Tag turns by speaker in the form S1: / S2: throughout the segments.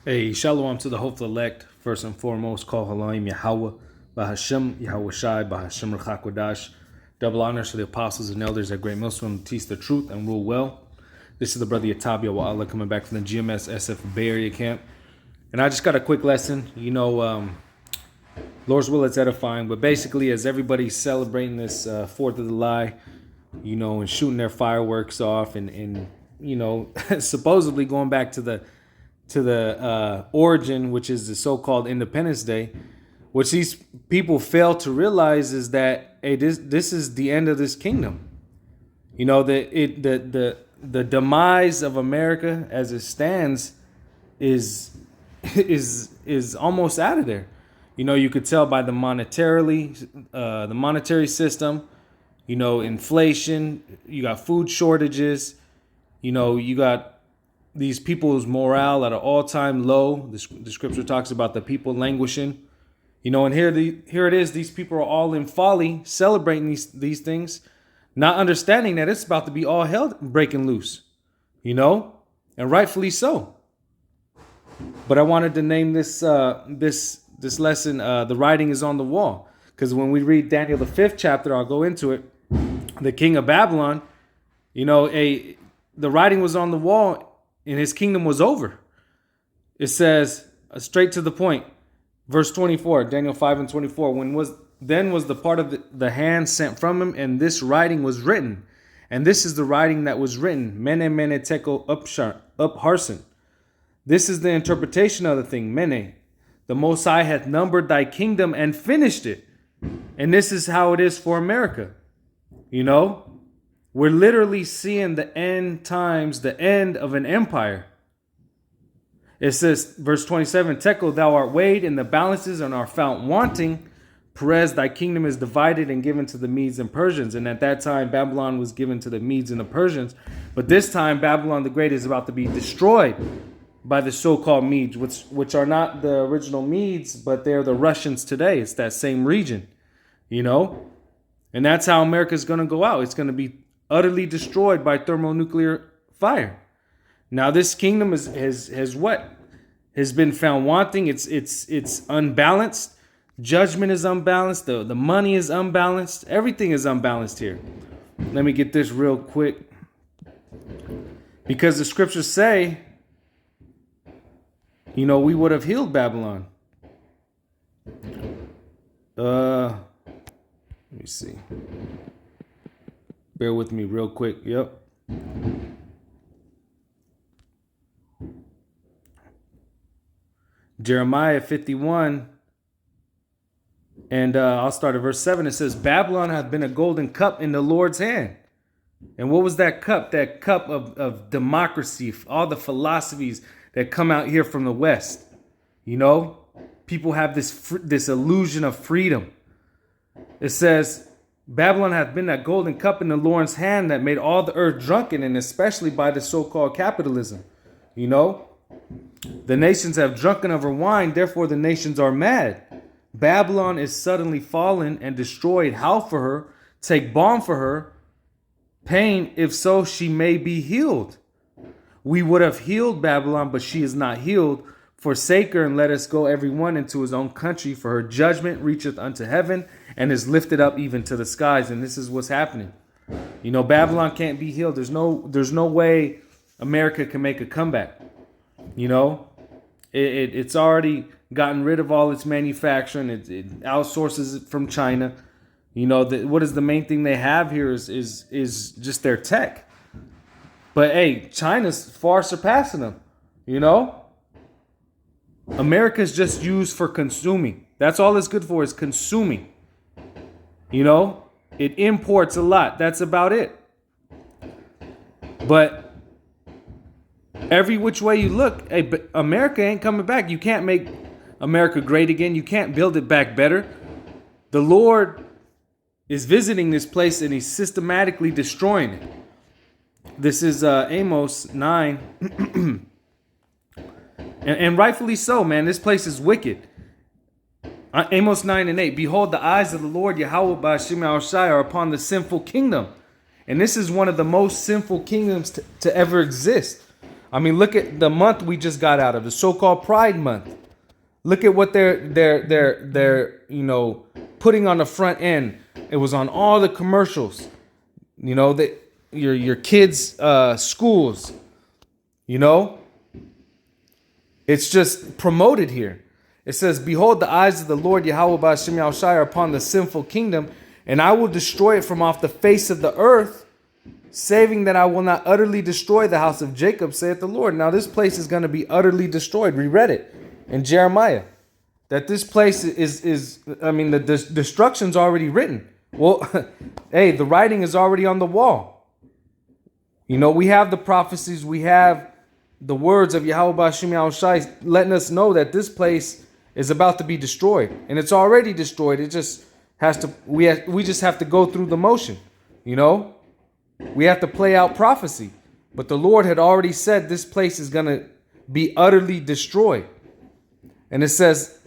S1: Hey, shalom to the hopeful elect. First and foremost, call Halayim Yahweh, Bahashem, Yahweh Shai, Bahashem Rachakwadash. Double honors to the apostles and elders at Great Millstone who teach the truth and rule well. This is the brother Yatabia Wa'ala coming back from the GMS SF Bay Area camp. And I just got a quick lesson. Lord's will is edifying, but basically, as everybody's celebrating this 4th of July, and shooting their fireworks off and supposedly going back to the origin, which is the so-called Independence Day, which these people fail to realize is that hey, this is the end of this kingdom. The demise of America as it stands is almost out of there. You could tell by the monetary system. Inflation. You got food shortages. You got these people's morale at an all-time low. The scripture talks about the people languishing. And here it is. These people are all in folly, celebrating these things, not understanding that it's about to be all hell breaking loose. And rightfully so. But I wanted to name this lesson. The writing is on the wall, because when we read Daniel the 5th chapter, I'll go into it. The king of Babylon, the writing was on the wall. And his kingdom was over. It says, straight to the point, verse 24, Daniel 5 and 24, then was the part of the hand sent from him, and this writing was written. And this is the writing that was written, Mene, Mene, Tekel, Upharsin. This is the interpretation of the thing, Mene. The Most High hath numbered thy kingdom and finished it. And this is how it is for America. We're literally seeing the end times, the end of an empire. It says, verse 27, Tekel, thou art weighed in the balances and art found wanting. Perez, thy kingdom is divided and given to the Medes and Persians. And at that time, Babylon was given to the Medes and the Persians. But this time, Babylon the Great is about to be destroyed by the so-called Medes, which are not the original Medes, but they're the Russians today. It's that same region, And that's how America's going to go out. It's going to be utterly destroyed by thermonuclear fire. Now this kingdom has been found wanting. It's unbalanced. Judgment is unbalanced. The money is unbalanced. Everything is unbalanced here. Let me get this real quick, because the scriptures say, we would have healed Babylon. Let me see. Bear with me real quick. Yep. Jeremiah 51. And I'll start at verse 7. It says, Babylon hath been a golden cup in the Lord's hand. And what was that cup? That cup of democracy, all the philosophies that come out here from the West. People have this illusion of freedom. It says, Babylon hath been that golden cup in the Lord's hand that made all the earth drunken, and especially by the so-called capitalism. The nations have drunken of her wine, therefore the nations are mad. Babylon is suddenly fallen and destroyed. Howl for her, take balm for her, pain, if so she may be healed. We would have healed Babylon, but she is not healed. Forsake her and let us go every one into his own country, for her judgment reacheth unto heaven and is lifted up even to the skies. And this is what's happening. Babylon can't be healed. There's no way America can make a comeback. It's already gotten rid of all its manufacturing. It outsources it from China. What is the main thing they have here is just their tech. But hey, China's far surpassing them. America's just used for consuming. That's all it's good for, is consuming. It imports a lot. That's about it. But every which way you look, hey, but America ain't coming back. You can't make America great again. You can't build it back better. The Lord is visiting this place and he's systematically destroying it. This is Amos 9. And rightfully so, man. This place is wicked. Amos 9 and 8. Behold, the eyes of the Lord Yahweh Ba'Shem Yahushai are upon the sinful kingdom. And this is one of the most sinful kingdoms to ever exist. I mean, look at the month we just got out of, the so-called Pride Month. Look at what they're putting on the front end. It was on all the commercials. You know, that your kids' schools. You know, it's just promoted here. It says, "Behold, the eyes of the Lord Yahweh Ba'ashem Yahushai are upon the sinful kingdom, and I will destroy it from off the face of the earth, saving that I will not utterly destroy the house of Jacob, saith the Lord." Now this place is going to be utterly destroyed. We read it in Jeremiah that this place the destruction's already written. Well, hey, the writing is already on the wall. You know, we have the prophecies, we have the words of Yahweh Ba'ashem Yahushai letting us know that this place is about to be destroyed, and it's already destroyed. It just has to. We just have to go through the motion. You know, we have to play out prophecy. But the Lord had already said this place is going to be utterly destroyed, and it says,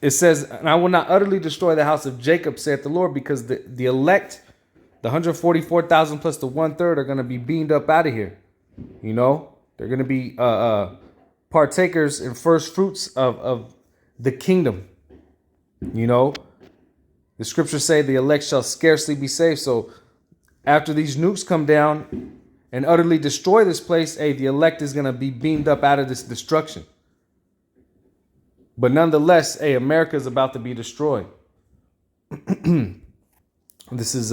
S1: "And I will not utterly destroy the house of Jacob," saith the Lord, because the elect, the 144,000 plus the 1/3, are going to be beamed up out of here. You know, they're going to be partakers in first fruits of the kingdom. You know, the scriptures say the elect shall scarcely be saved. So after these nukes come down and utterly destroy this place, hey, the elect is going to be beamed up out of this destruction. But nonetheless, hey, America is about to be destroyed. This is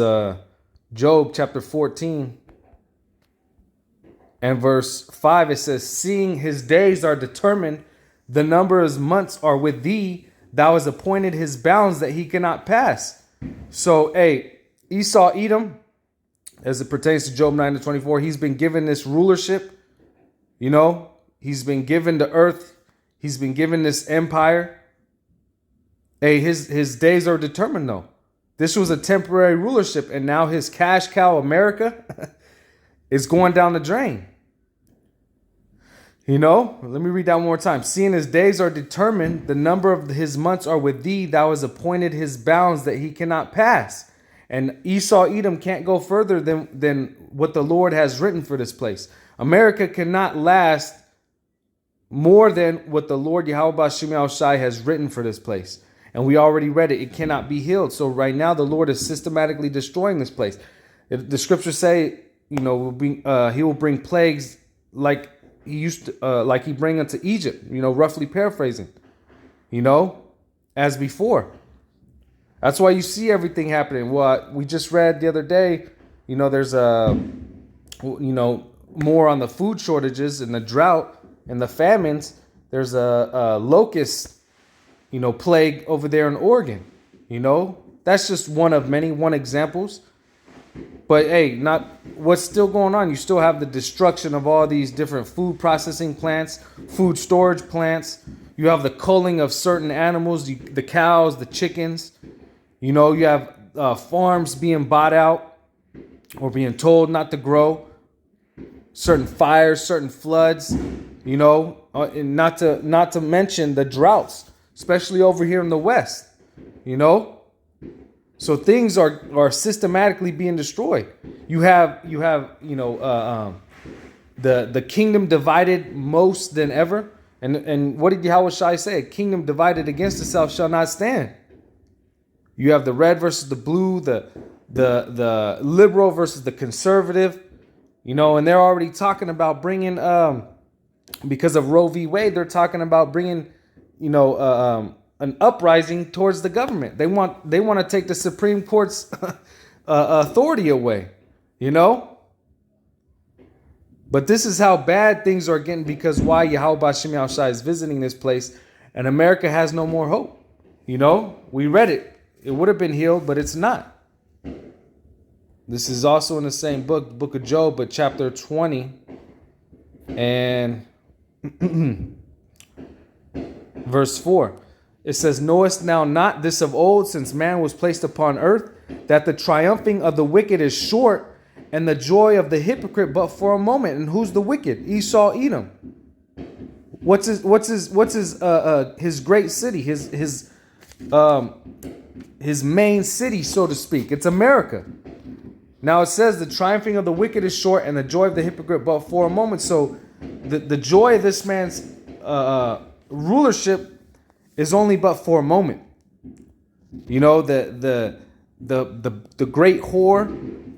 S1: Job chapter 14 and verse 5. It says, "Seeing his days are determined, the number of his months are with thee. Thou hast appointed his bounds that he cannot pass." So, hey, Esau, Edom, as it pertains to Job 9-24, he's been given this rulership. You know, he's been given the earth. He's been given this empire. Hey, his days are determined, though. This was a temporary rulership, and now his cash cow, America, is going down the drain. You know, let me read that one more time. "Seeing his days are determined, the number of his months are with thee. Thou hast appointed his bounds that he cannot pass." And Esau, Edom can't go further than what the Lord has written for this place. America cannot last more than what the Lord Yahweh Ba'ashem Yahushai has written for this place. And we already read it. It cannot be healed. So right now, the Lord is systematically destroying this place. The scriptures say, you know, he will bring plagues like he used to, like he bring unto Egypt, you know, roughly paraphrasing, you know, as before. That's why you see everything happening. What we just read the other day, you know, there's more on the food shortages and the drought and the famines. There's a locust, plague over there in Oregon. You know, that's just one of many examples. But hey, not what's still going on. You still have the destruction of all these different food processing plants, food storage plants. You have the culling of certain animals, the cows, the chickens. You know, you have farms being bought out or being told not to grow. Certain fires, certain floods. You know, and not to mention the droughts, especially over here in the West. You know. So things are systematically being destroyed. You have the kingdom divided most than ever. And what did Yahweh Shai say? A kingdom divided against itself shall not stand. You have the red versus the blue, the liberal versus the conservative. You know, and they're already talking about bringing because of Roe v. Wade, they're talking about bringing an uprising towards the government. They want to take the Supreme Court's authority away, you know? But this is how bad things are getting, because why Yahweh Ba'ashem Yahushai is visiting this place and America has no more hope. You know, we read it. It would have been healed, but it's not. This is also in the same book of Job, but chapter 20 and verse 4. It says, "Knowest thou not this of old, since man was placed upon earth, that the triumphing of the wicked is short, and the joy of the hypocrite but for a moment?" And who's the wicked? Esau, Edom. What's his great city? His main city, so to speak. It's America. Now it says the triumphing of the wicked is short and the joy of the hypocrite but for a moment. So the joy of this man's rulership is only but for a moment. You know, the great whore,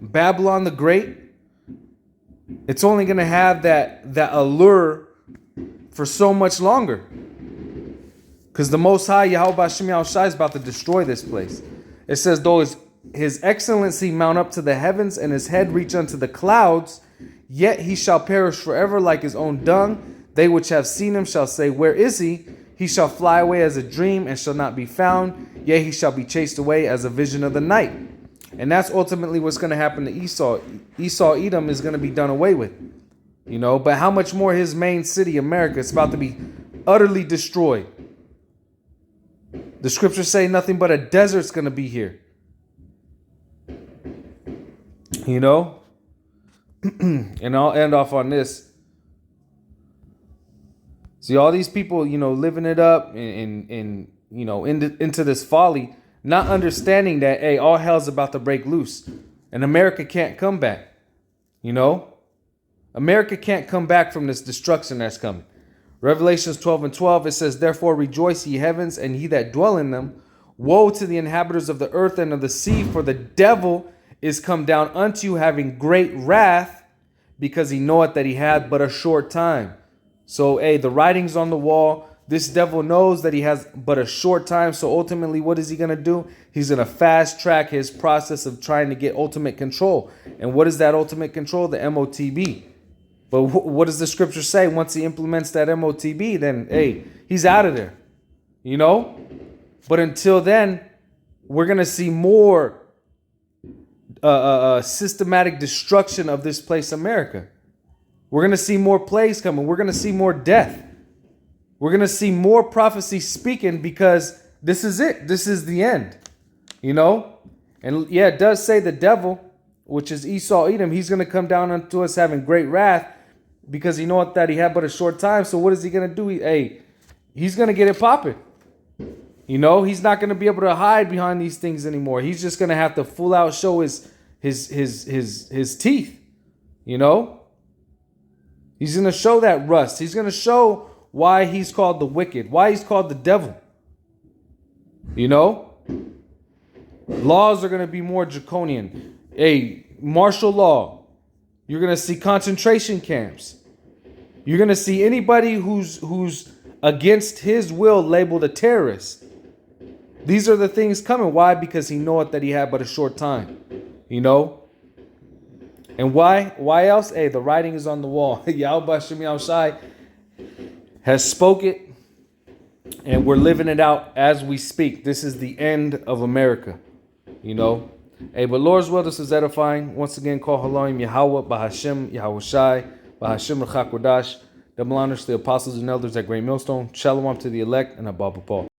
S1: Babylon the Great, it's only going to have that allure for so much longer. Because the Most High, Yahweh B'Shem Yahushai, is about to destroy this place. It says, though his excellency mount up to the heavens and his head reach unto the clouds, yet he shall perish forever like his own dung. They which have seen him shall say, where is he? He shall fly away as a dream and shall not be found. Yea, he shall be chased away as a vision of the night. And that's ultimately what's going to happen to Esau. Edom is going to be done away with. You know, but how much more his main city, America, is about to be utterly destroyed. The scriptures say nothing but a desert's going to be here. You know? And I'll end off on this. See, all these people, you know, living it up and you know, into this folly, not understanding that, hey, all hell's about to break loose. And America can't come back. You know? America can't come back from this destruction that's coming. Revelations 12:12, it says, therefore rejoice, ye heavens, and ye that dwell in them. Woe to the inhabitants of the earth and of the sea, for the devil is come down unto you, having great wrath, because he knoweth that he had but a short time. So, hey, the writing's on the wall. This devil knows that he has but a short time. So ultimately, what is he going to do? He's going to fast track his process of trying to get ultimate control. And what is that ultimate control? The MOTB. But what does the scripture say? Once he implements that MOTB, then, hey, he's out of there. You know? But until then, we're going to see more systematic destruction of this place, America. We're going to see more plagues coming. We're going to see more death. We're going to see more prophecy speaking, because this is it. This is the end. You know? And yeah, it does say the devil, which is Esau Edom, he's going to come down unto us having great wrath, because he knows that he had but a short time. So what is he going to do? He's going to get it popping. You know, he's not going to be able to hide behind these things anymore. He's just going to have to full out show his teeth. You know, he's going to show that rust. He's going to show why he's called the wicked, why he's called the devil. You know, laws are going to be more draconian. Martial law. You're going to see concentration camps. You're going to see anybody who's against his will labeled a terrorist. These are the things coming. Why? Because he knoweth that he had but a short time. You know? And why? Why else? Hey, the writing is on the wall. Yahweh B'Shem Yahushai has spoke it, and we're living it out as we speak. This is the end of America. You know? Hey, but Lord's will, this is edifying. Once again, call Haloim Yahweh, B'Hashem, Yahushai, B'Hashem, Rachak Kodash. Double honors to the apostles and elders at Great Millstone. Shalom to the elect, and Abba Paul.